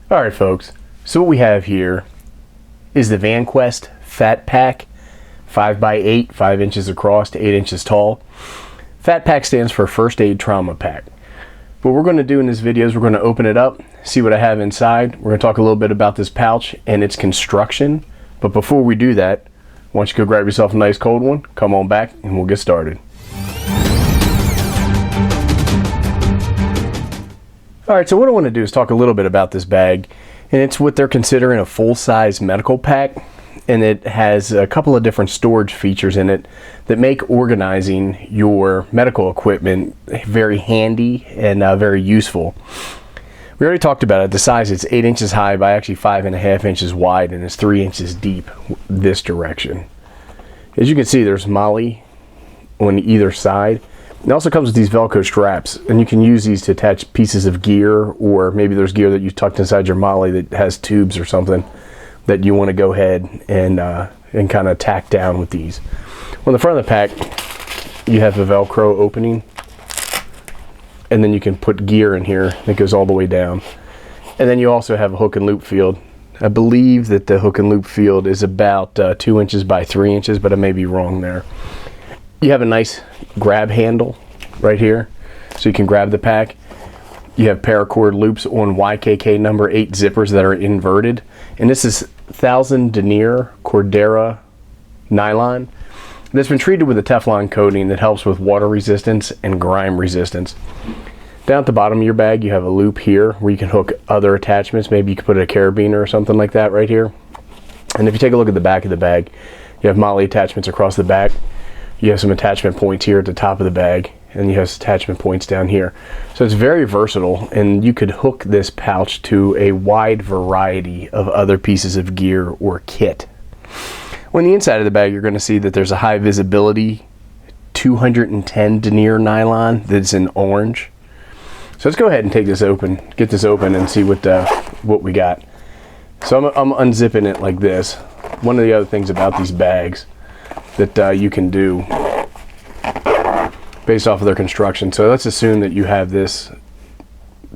Alright folks, so what we have here is the Vanquest FATPack 5x8, 5 inches across to 8 inches tall. FATPack stands for First Aid Trauma Pack. What we're going to do in this video is we're going to open it up, see what I have inside. We're going to talk a little bit about this pouch and its construction. But before we do that, why don't you go grab yourself a nice cold one, come on back, and we'll get started. Alright, so what I want to do is talk a little bit about this bag, and it's what they're considering a full-size medical pack, and it has a couple of different storage features in it that make organizing your medical equipment very handy and very useful. We already talked about it. The size, it's 8 inches high by actually 5.5 inches wide, and it's 3 inches deep this direction. As you can see, there's MOLLE on either side. It also comes with these Velcro straps, and you can use these to attach pieces of gear, or maybe there's gear that you tucked inside your MOLLE that has tubes or something that you want to go ahead and kind of tack down with these. On the front of the pack, you have a Velcro opening, and then you can put gear in here that goes all the way down. And then you also have a hook and loop field. I believe that the hook and loop field is about 2 inches by 3 inches, but I may be wrong there. You have a nice grab handle right here, so you can grab the pack. You have paracord loops on YKK number 8 zippers that are inverted, and this is 1000 denier Cordura nylon that's been treated with a Teflon coating that helps with water resistance and grime resistance. Down at the bottom of your bag, you have a loop here where you can hook other attachments. Maybe you could put a carabiner or something like that right here. And if you take a look at the back of the bag, you have MOLLE attachments across the back. You have some attachment points here at the top of the bag, and you have attachment points down here. So it's very versatile, and you could hook this pouch to a wide variety of other pieces of gear or kit. On the inside of the bag, you're going to see that there's a high visibility 210 denier nylon that's in orange. So let's go ahead and take this open, get this open, and see what we got. So I'm unzipping it like this. One of the other things about these bags that you can do based off of their construction. So let's assume that you have this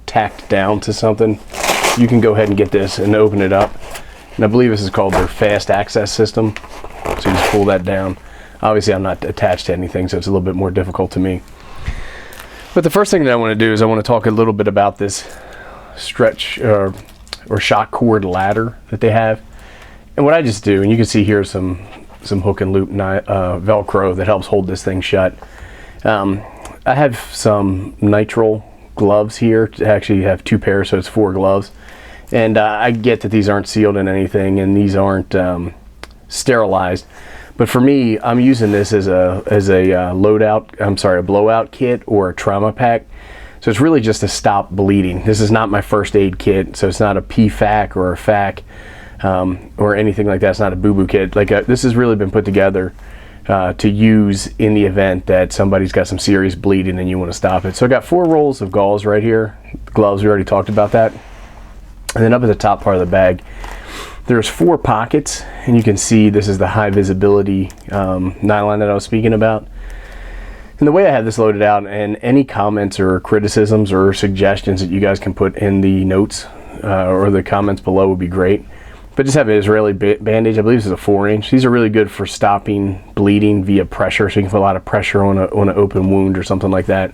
tacked down to something. You can go ahead and get this and open it up. And I believe this is called their fast access system. So you just pull that down. Obviously I'm not attached to anything, so it's a little bit more difficult to me. But the first thing that I want to do is I want to talk a little bit about this stretch or shock cord ladder that they have. And what I just do, and you can see here some hook and loop Velcro that helps hold this thing shut. I have some nitrile gloves here. I actually have 2 pairs, so it's 4 gloves. And I get that these aren't sealed in anything, and these aren't sterilized. But for me, I'm using this as a blowout kit or a trauma pack. So it's really just to stop bleeding. This is not my first aid kit, so it's not a PFAK or a FAK. Or anything like that. It's not a boo-boo kit. This has really been put together to use in the event that somebody's got some serious bleeding and you want to stop it. So I got 4 rolls of gauze right here. Gloves, we already talked about that. And then up at the top part of the bag, there's 4 pockets, and you can see this is the high visibility nylon that I was speaking about. And the way I have this loaded out, and any comments or criticisms or suggestions that you guys can put in the notes or the comments below would be great. But just have an Israeli bandage. I believe this is a 4-inch. These are really good for stopping bleeding via pressure, so you can put a lot of pressure on an open wound or something like that.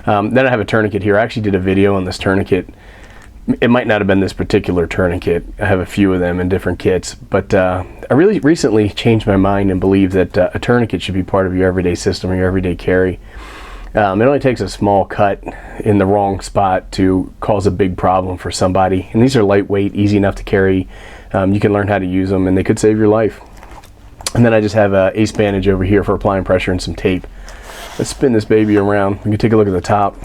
Then I have a tourniquet here. I actually did a video on this tourniquet. It might not have been this particular tourniquet. I have a few of them in different kits. But I really recently changed my mind and believe that a tourniquet should be part of your everyday system or your everyday carry. It only takes a small cut in the wrong spot to cause a big problem for somebody. And these are lightweight, easy enough to carry. You can learn how to use them, and they could save your life. And then I just have a ace bandage over here for applying pressure and some tape. Let's spin this baby around. We can take a look at the top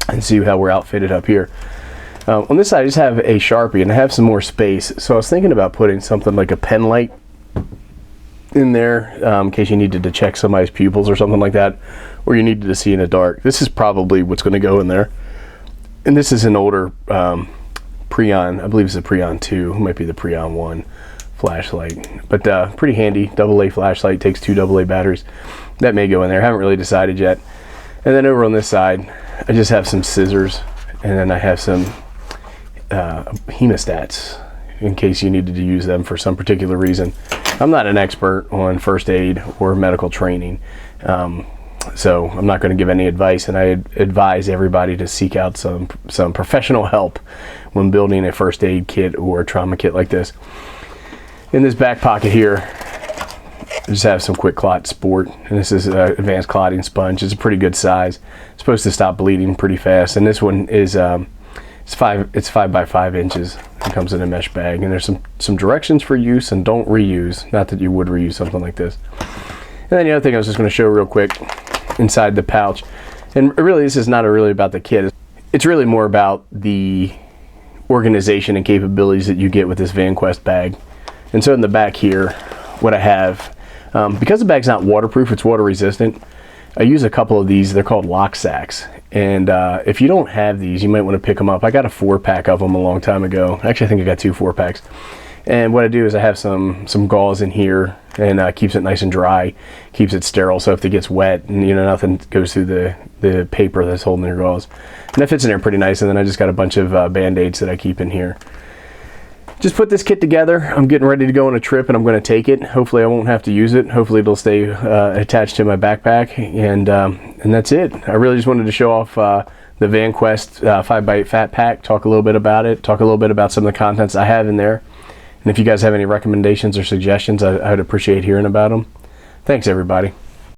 and see how we're outfitted up here. On this side I just have a Sharpie, and I have some more space. So I was thinking about putting something like a pen light in there in case you needed to check somebody's pupils or something like that, or you needed to see in the dark. This is probably what's going to go in there. And this is an older Preon, I believe it's a Preon 2, it might be the Preon 1 flashlight, but pretty handy AA flashlight, takes 2 AA batteries. That may go in there, I haven't really decided yet. And then over on this side I just have some scissors, and then I have some hemostats in case you needed to use them for some particular reason. I'm not an expert on first aid or medical training, so I'm not going to give any advice, and I advise everybody to seek out some professional help when building a first aid kit or a trauma kit like this. In this back pocket here, I just have some Quick Clot Sport, and this is an advanced clotting sponge. It's a pretty good size. It's supposed to stop bleeding pretty fast, and this one is it's 5 by 5 inches. It comes in a mesh bag, and there's some directions for use, and don't reuse. Not that you would reuse something like this. And then the other thing I was just going to show real quick inside the pouch, and really this is not really about the kit. It's really more about the organization and capabilities that you get with this Vanquest bag. And so in the back here, what I have, because the bag's not waterproof, it's water resistant, I use a couple of these. They're called lock sacks, and if you don't have these, you might want to pick them up. I got a 4-pack of them a long time ago. Actually, I think I got 2 4-packs. And what I do is I have some gauze in here, and keeps it nice and dry, keeps it sterile, so if it gets wet, and nothing goes through the paper that's holding your gauze. And that fits in there pretty nice. And then I just got a bunch of Band-Aids that I keep in here. Just put this kit together. I'm getting ready to go on a trip, and I'm going to take it. Hopefully I won't have to use it. Hopefully it'll stay attached to my backpack, and that's it. I really just wanted to show off the Vanquest 5x8 Fat Pack, talk a little bit about it, talk a little bit about some of the contents I have in there. And if you guys have any recommendations or suggestions, I would appreciate hearing about them. Thanks, everybody.